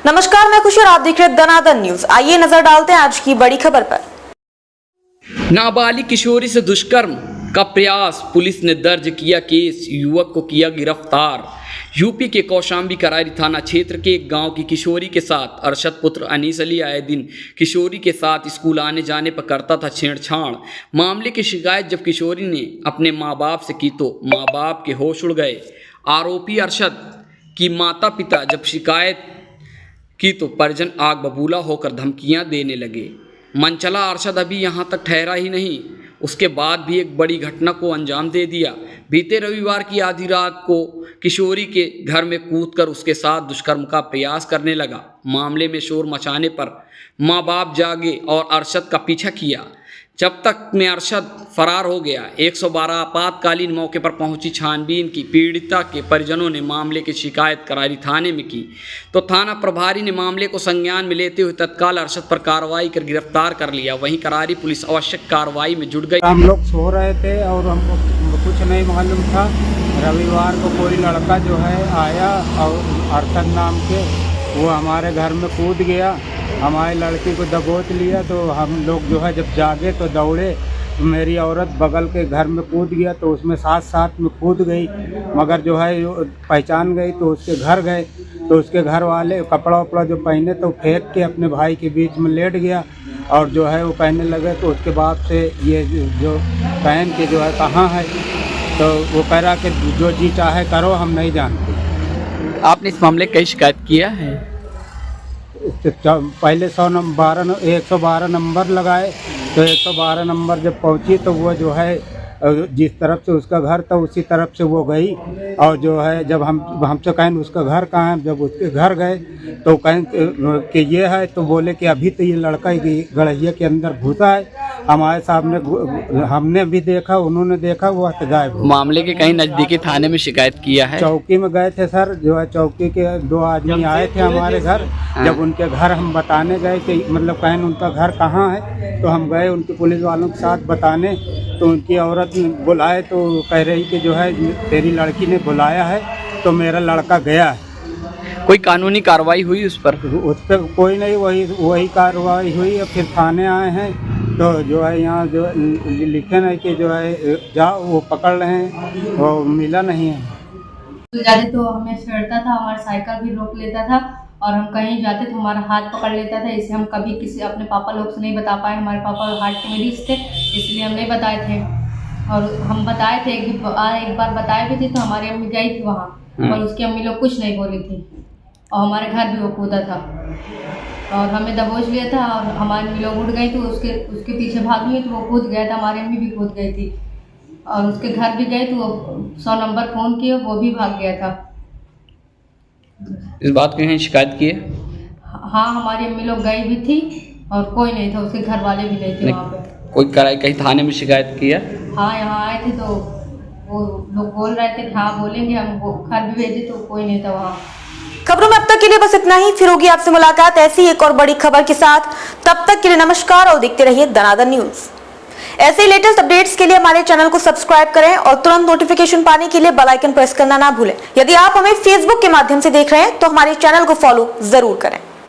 नमस्कार, मैं खुशी और आप देख रहे हैं दनादन न्यूज। आइए नजर डालते हैं आज की बड़ी खबर पर। नाबालिग किशोरी से दुष्कर्म का प्रयास, पुलिस ने दर्ज किया केस, युवक को किया गिरफ्तार। यूपी के कौशाम्बी करारी थाना क्षेत्र के एक गांव की किशोरी के साथ अरशद पुत्र अनीस अली आए दिन किशोरी के साथ स्कूल आने जाने पर करता था छेड़छाड़। मामले की शिकायत जब किशोरी ने अपने माँ बाप से की तो माँ बाप के होश उड़ गए। आरोपी अरशद की माता पिता जब शिकायत की तो परिजन आग बबूला होकर धमकियां देने लगे। मनचला अरशद अभी यहां तक ठहरा ही नहीं, उसके बाद भी एक बड़ी घटना को अंजाम दे दिया। बीते रविवार की आधी रात को किशोरी के घर में कूदकर उसके साथ दुष्कर्म का प्रयास करने लगा। मामले में शोर मचाने पर माँ बाप जागे और अरशद का पीछा किया। जब तक में अरशद फरार हो गया। 112 आपातकालीन मौके पर पहुंची छानबीन की पीड़िता के परिजनों ने मामले की शिकायत करारी थाने में की तो थाना प्रभारी ने मामले को संज्ञान में लेते हुए तत्काल अरशद पर कार्रवाई कर गिरफ्तार कर लिया। वहीं करारी पुलिस आवश्यक कार्रवाई में जुट गई। हम लोग सो रहे थे और हमको कुछ नहीं मालूम था। रविवार को कोई लड़का जो है आया और अरशद नाम के, वो हमारे घर में कूद गया, हमारी लड़की को दबोच लिया। तो हम लोग जो है जब जागे तो दौड़े, मेरी औरत बगल के घर में कूद गया तो उसमें साथ साथ में कूद गई, मगर जो है पहचान गई तो उसके घर गए तो उसके घर वाले कपड़ा वपड़ा जो पहने तो फेंक के अपने भाई के बीच में लेट गया और जो है वो पहनने लगे। तो उसके बाद से ये जो पहन के जो है कहाँ है तो वो कह रहा कि जो जी चाहे करो, हम नहीं जानते। आपने इस मामले की शिकायत किया है? पहले 112 नंबर लगाए तो 112 नंबर जब पहुंची तो वो जो है जिस तरफ से उसका घर था उसी तरफ से वो गई और जो है जब हमसे कहें उसका घर कहाँ है, जब उसके घर गए तो कहें कि ये है तो बोले कि अभी तो ये लड़का गड़हिया के अंदर घुसा है। हमारे सामने हमने भी देखा, उन्होंने देखा, वो गायब हो। मामले के कहीं नजदीकी थाने में शिकायत किया है? चौकी में गए थे सर, जो है चौकी के 2 आदमी आए थे हमारे घर। जब उनके घर हम बताने गए कि मतलब कहें उनका घर कहाँ है तो हम गए उनके पुलिस वालों के साथ बताने तो उनकी औरत बुलाए तो कह रही कि जो है तेरी लड़की ने बुलाया है तो मेरा लड़का गया है। कोई कानूनी कार्रवाई हुई उस पर? उस पर कोई नहीं, वही कार्रवाई हुई। फिर थाने आए हैं तो जो है यहाँ जो लिखे नहीं कि जो है जाओ, वो पकड़ रहे हैं, वो मिला नहीं है। जाते तो हमें छेड़ता था, हमारा साइकिल भी रोक लेता था और हम कहीं जाते तो हमारा हाथ पकड़ लेता था। इसे हम कभी किसी अपने पापा लोग से नहीं बता पाए। हमारे पापा हार्ट के मरीज थे इसलिए हम नहीं बताए थे और हम बताए थे एक बार बताए भी थे तो हमारी अम्मी गई थी वहाँ और उसकी अम्मी लोग कुछ नहीं बोली थी और हमारे घर भी वो कूदा था और हमें दबोच लिया था और हमारी अम्मी लोग उठ गई तो उसके पीछे भाग लिए तो वो कूद गया था। हमारी अम्मी भी कूद गई थी और उसके घर भी गए तो वो 100 नंबर फ़ोन किए, वो भी भाग गया था। इस बात की शिकायत की है? हाँ, हमारी अम्मी लोग गई भी थी और कोई नहीं था, उसके घर वाले भी नहीं थे वहाँ पे। कोई कराई कहीं थाने में शिकायत की है? हाँ, यहाँ आए थे तो वो लोग बोल रहे थे हाँ बोलेंगे, हम घर भी भेजे तो कोई नहीं था वहाँ। खबरों में अब तक के लिए बस इतना ही। फिर होगी आपसे मुलाकात ऐसी एक और बड़ी खबर के साथ। तब तक के लिए नमस्कार और देखते रहिए दनादन न्यूज। ऐसे ही लेटेस्ट अपडेट्स के लिए हमारे चैनल को सब्सक्राइब करें और तुरंत नोटिफिकेशन पाने के लिए बेल आइकन प्रेस करना ना भूलें। यदि आप हमें फेसबुक के माध्यम से देख रहे हैं तो हमारे चैनल को फॉलो जरूर करें।